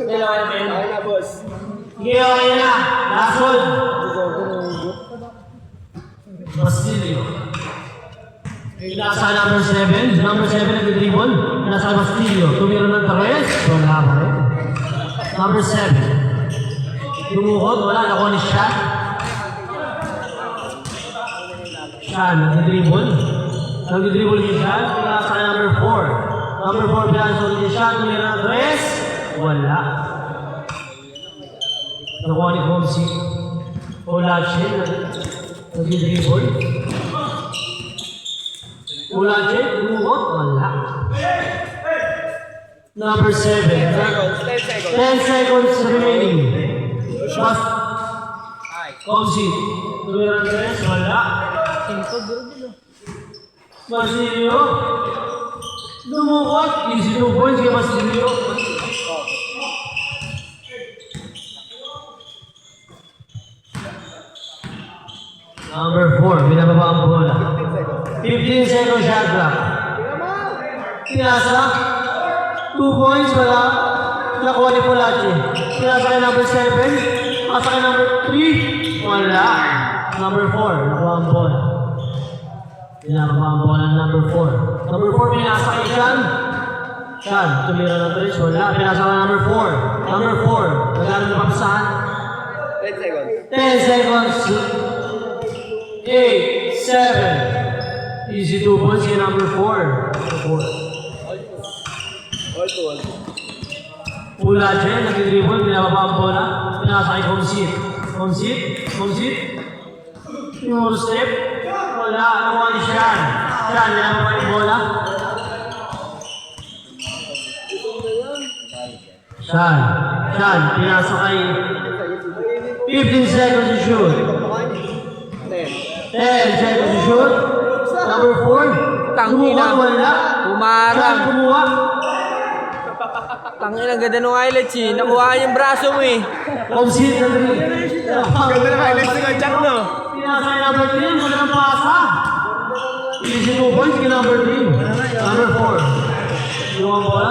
Okay na, boss. Sige, okay na. Last one. Bastilio. Pinasa number 7. Number 7 nag-dribble. Pinasa Bastilio. Tumiro ng Torres. Wala pa rin. Number 7. Dumukot. Wala. Nakuha ni Shan. Shan. Nag-dribble. Nag-dribble ni Shan. Pinasa number 4. Number 4 pinasa ni Shan. Tumiro ng Torres. Wala. Nakuha ni Homsi. Olache. Nag-dribble. Olache. Dumukot. Wala. Number 7. 10 seconds remaining. Shot. Homsi. Tumira ng Torres. Wala. Marsilio. Dumukot. Easy 2 points kay Marsilio. Number 4, binababa ang bola. 15 seconds shot clock. Pinasa. 2 points, wala. Nakuha ni Polache. Pinasa kay number 7. Pasa kay number 3. Wala. Number 4, nakuha ang bola. Binababa ang bola ng number 4. Number 4, pinasa kay Shan. Shan, tumira ng 3. Wala. Pinasa kay number 4. Number 4, nagano na papasahan. 10 seconds. 10 seconds. 8, 7. Easy 2 points kay number 4. All to all. Pulache, nag-dribble, binababa ang bola. Pinasa kay Homsit. Homsit. Yung step. Wala, nakuha ni Shan. Shan, binababa yung bola. Shan, pinasa kay 15 seconds to shoot. 10 seconds to shoot. Number 4. Tangina. Wala. Umarang. Kumuha. Tangina, ganda nung highlights eh. Nakuha yung braso mo eh. Homsit na rin. Ganda na highlights ni Jack, no? Pinasa kay number 3. Wala nang pasa. Easy 2 points kay number 3. Number 4. Yung ang bola.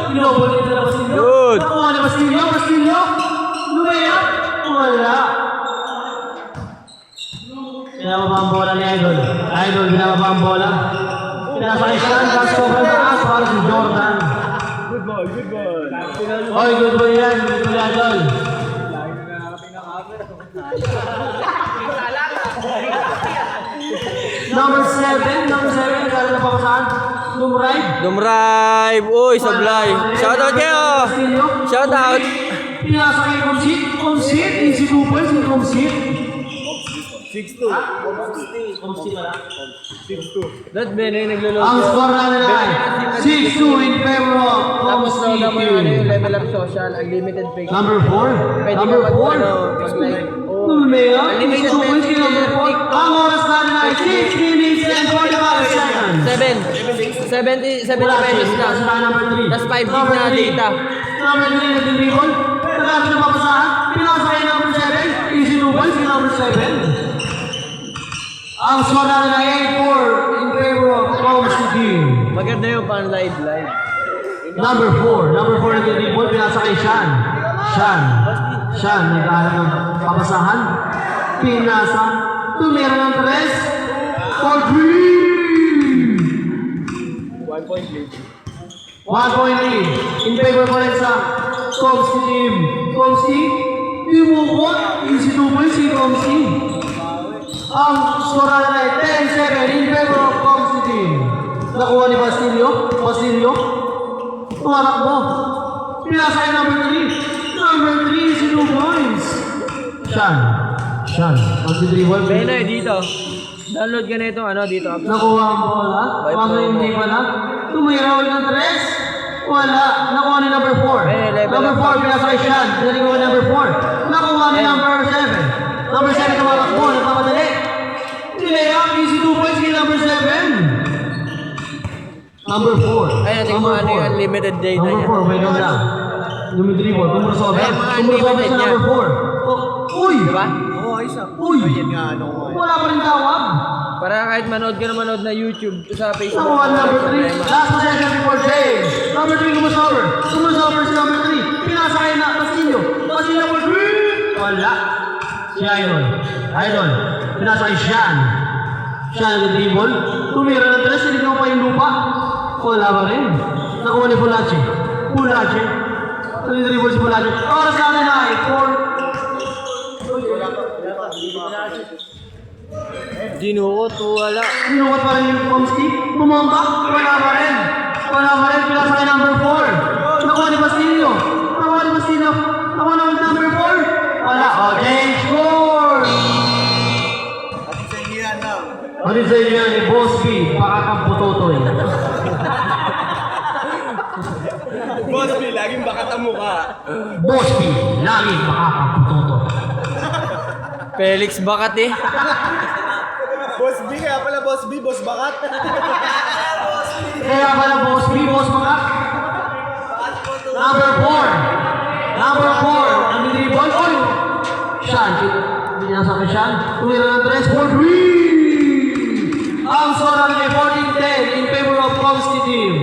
Pinobol ito na Bastilio. Good. Nakuha ni Bastilio. Lumaya. Wala. Binababa ang bola ni Idol. Binababa ang bola. Pinasa kay Shan. Sobrang taas. Para si Jordan. Good ball. Oy, good ball yan. Good ball, Idol. Number 7. Kaya na papasahan. Dumrive. Uy, sablay. Shoutout kayo. Shoutout. Pinasa kay Homsit. Easy 2 points kay Homsit. 6-2. Homsit pala. 6-2. That Ben ay naglulog. Ang score na nila ay 6-2 in favor of Tapos Homsit. na naman yung level up social, unlimited fake. Number 4. Pwede Number ka mag- 4. mag-like. Lumea. Unlimited Easy 2 points kay number 4. Ang oras na nila ay 6 minutes and 45 seconds. 70 pesos na. Number 3. Tas 5 gig na data. Number 3 nag-dribble. Nagkakaroon ng papasahan. Pinasa kay number 7. Easy 2 points kay number 7. Ang score natin ay 8-4 in favor of Homsit team. Maganda yung pang live. Number 4 nag-dribble. Pinasa kay Shan. Nagkakaroon ng papasahan. Pinasa. Tumira ng 3. For 3. 1 point lead. 1 point lead. In favor pa rin sa Homsit team. Homsit, dimukot. Easy 2 points si Homsit. Ang score natin ay 10-7 in favor of Homsit team. Nakuha ni Bastilio. Tumatakbo. Pinasa kay number 3. Number 3 easy 2 points. Shan. Mag-dribble. Benoy, dito. Download ka na itong dito. Nakuha ang bola. Mga hindi pala. Tumira ulit ng 3. Wala. Nakuha ni number 4. Number 4, pinasa kay Shan. Pinaling ko number 4. Nakuha ni number 7. Number 7 tumatakbo. Nagpapadali. Nilayang easy 2 points kay number 7. Number 4. Ay, natin kung ano yung unlimited data Number niya. 4, may ganda. Dumidribble. Tumusobra. Ay, mga Tumusobra unlimited sa niya. number 4. Uy! Diba? Oo, isa. Uy! Ayan nga, Wala pa rin tawag. Para kahit manood ka na manood na YouTube sa Facebook. Nakuha number 3. Last possession before James. Number 3 Kumasover si number 3. pinasakay na Castillo. Castillo for 3. Wala. Si Idol. Idol. Pinasakay Sean. Sean nag-dribble. Tumira ng 3. Sinignaw pa yung lupa. Wala pa rin. Nakuha ni Pulache. Pulache. Nag-dribble si Pulache. Oras natin ay 4. Dinukot, wala. Sinukot pa rin yung Komski. Bumomba. Wala pa rin. Wala pa rin. Pinasakay number 4. Nakuha ni Bastillo. Nakuha ni Bastillo. Nakuha naman number 4. Wala. O, change score. At sa inyo yan lang. Ano sa inyo yan ni Boss B? Pakakaputotoy. Boss B, laging bakat ang mukha. Boss B, lagi makakaputotoy. Felix Bakat eh. Boss B, kaya pala Boss B, Boss Bakat. Kaya pala Boss B, Boss Baka. Number 4. Number 4. Ang dribble. Oy! Sean. Binasa ko Sean. Tumira ng 3 for 3. Ang sora nila 14-10 in favor of Komski team.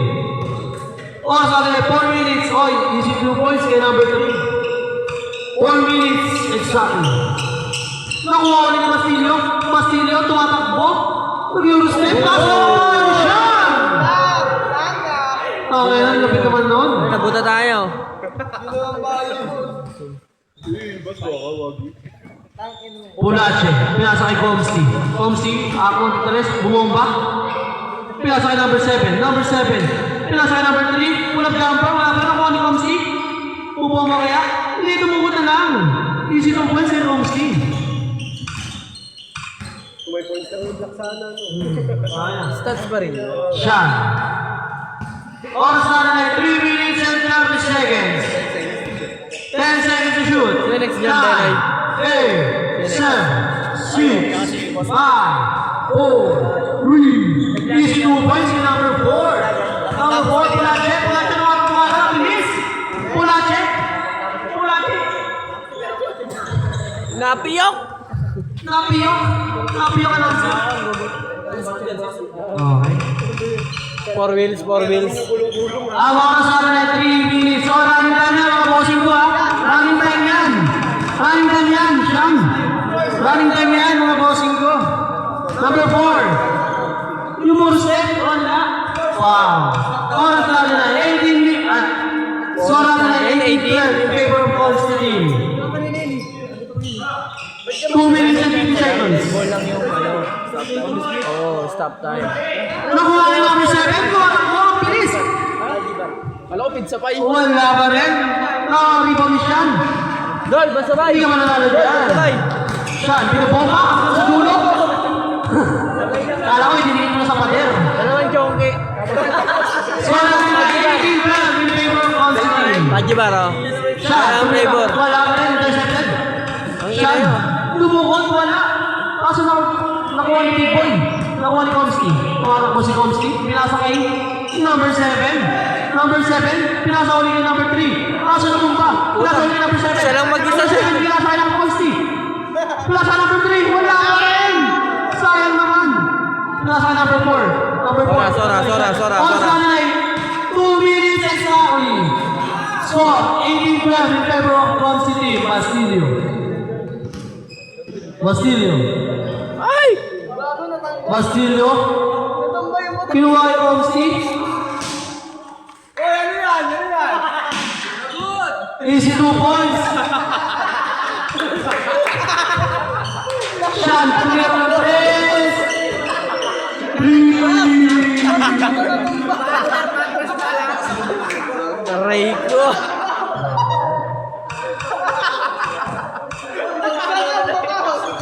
Oras natin ay 4 minutes. Oy, easy 2 points kay number 3. 4 minutes exactly. Nakuha ko ni Bastillo. Bastillo, tumatakbo. Nag-Eurostep. Kaso! Sean! Okay lang, lapit naman noon. Nabuta tayo. Boss Baka, wag. Pulache, pinasa kay Komski. Komski, ako, Tres, bumomba. Pinasa kay number 7. Number 7. Pinasa kay number 3. Pull-up jumper, wala pa nakuha ni Komski. Bumomba kaya? Hindi, tumugot na lang. Easy 2 points kay Komski. May points na block sana, no? Sayang. Stats pa rin. Sean. Oras na ay 3 minutes and 30 seconds. 10 seconds to shoot. Yung next jump, Denay. 8, 7, 6, 5, 4, 3. Easy 2 points in number 4. Number 4, Pulache. Pulache na mga bilis. Pulache. Pulache. Napiyok! Napiyok. Napiyok ka lang siya. Okay. 4 wheels, 4 wheels. Ang oras natin ay 3 minutes. So, running time yan, mga bossing ko ha. Running time yan. Running time yan, Siyam. Running time yan, mga bossing ko. Number 4. Yung more step, wala. Wow. Oras natin ay 18 minutes. So, natin ay 18 in favor of Paul's team. 2 minutes and 50 seconds. Ball lang yung ano. Stop time. Oh, stop time. Nakuha ni number 7. Kuha, ang bilis. Alam ko, pizza pa yun. Wala ba rin? Rebound ni Siyam. Dol, basta ba? Hindi ka mananalo dyan. Sabay. Saan? Pinabomba? Sa dulo? Kala ko idinigit mo sa pader. Ano naman, Chonky? So, natin na 18 grand in favor of Constantine. Paji Baro. Saan? Ang flavor. Wala ka rin. Intercepted. Ang ina Saan? yun. Lumukot? Wala. Kaso nakuha ni Tipoy. Nakuha ni Komski. Tumatak mo si Komski. Pinasa kay number 7. Number 7. Pinasa ulit kay number 3. Kaso nakumpa. Pinasa ulit kay number 7. Siya lang mag-isa siya. Pinasa kay number Komski. Pinasa number 3. Wala ka rin. Sayang naman. Pinasa kay number 4. Number 4. Sora. Oras na ay 2 minutes exactly. Score 18-12 in favor of Constantine. Bastillo. Bastillo. Ay! Bastillo. Kinuha kay Komski. Ano yan? Easy 2 points. Sean, tumira ng 3. Aray ko.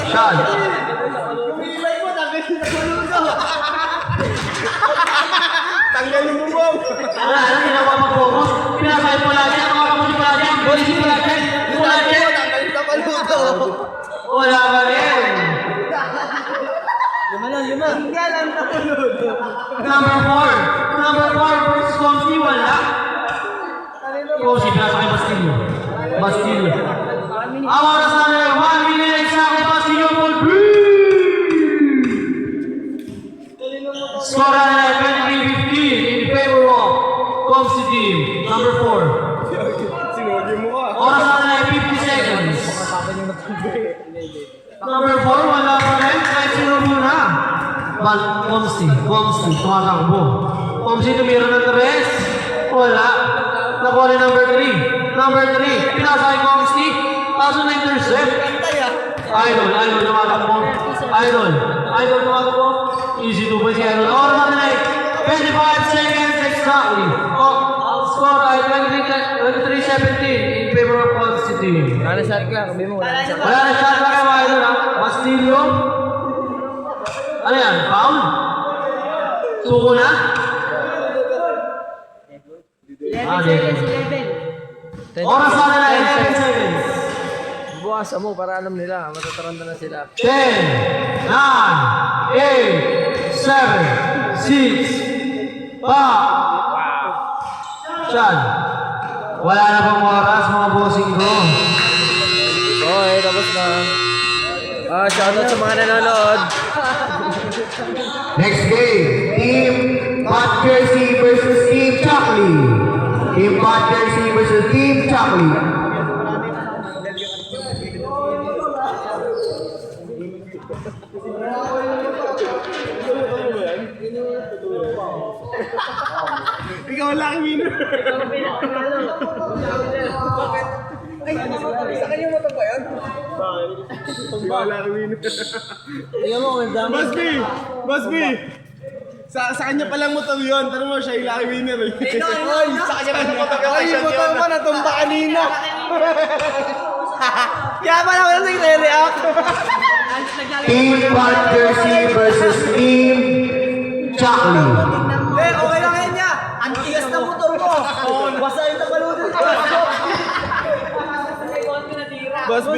Sean. Tanggalin mo mo. Wala na, hindi na ako mag-focus. Pinasay po lagi. Ano ka mo si Pulache? Polisi Pulache. Pulache. Tanggalin sa paluto. Wala ka rin. Lima. Tanggalan sa paluto. Number 4. Number 4 versus Komski. Wala. Komski, pinasay kay Bastillo. Bastillo. Ang oras na rin. 1 minute sa akin. Bastillo for 3. Score na 23-15 in favor of Komski team. Number 4. Sinugi mo tumatakbo. Comsi tumira ng 3. Wala. Nakuha ni number 3. Number 3. Pinasa kay Comsi. Kaso na-intercept. Idol tumatakbo. Idol tumatakbo. Easy to ba si Idol? Oras natin ay 25 seconds exactly. Score ay 23-17 in favor of Comsi team. Wala na shot clock. Sabi mo, wala na shot clock. Wala na shot pa kayo mga idol ha. Bastilio. Ano yan? Foul? Suko na? 11 seconds, 11. Oras na na 11 seconds. Buwasan mo para alam nila. Matataranda na sila. 10, 9, 8, 7, 6, 5. Sean. Wala na pang oras mga bossing ko. Okay, tapos na. Shoutout sa mga nanonood. Next game, Team Hot Jersey versus Team Chocolate. Team Hot Jersey versus Team Chocolate. Ikaw ang lucky winner. Sa kanya mo ito ba yan? Ikaw ang lucky winner. Tingnan mo, may dami. Boss B! Sa kanya pa lang mo ito yun. Tanong mo siya yung lucky winner. Ay, sa kanya lang mo ito. Ay, mo ito mo natumba kanina. Kaya pala ako nag-react. Team Hot Jersey versus Team Chocolate. Okay lang yan niya. Ang tigas na motor mo. Basta yung tapalutin ko. Boss B,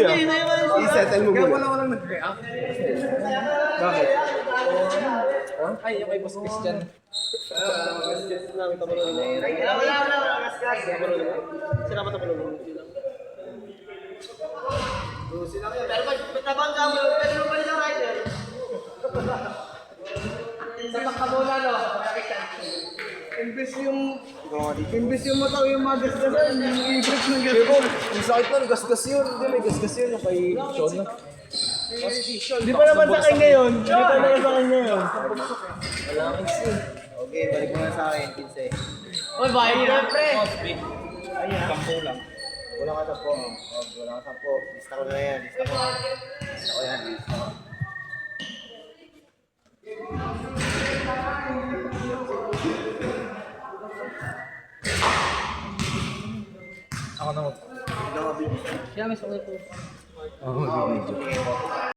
i-settle mo muna. Kaya wala ko lang nag-react. Bakit? Ay, yung kay Boss Christian. Sila ba tapalutin? Imbes yung mataw yung mga gasgasan, yung i-grip ng gasgas. Yung sakit nun, gasgas yun. Hindi, may gasgas yun. Yung kay Sean na. Di pa naman sa kanya yun. Di pa naman sa kanya yun. Wala kang sin. Okay, balik mo na sa akin, Pinse. Oy, bahay niya, pre. Kampo lang. Wala ka tapo. Wala ka tapo. Lista ko na yan. Lista ko. Lista ko yan. Lista ko. Ako na mo. Siya, may sakit po. Ako mag-video.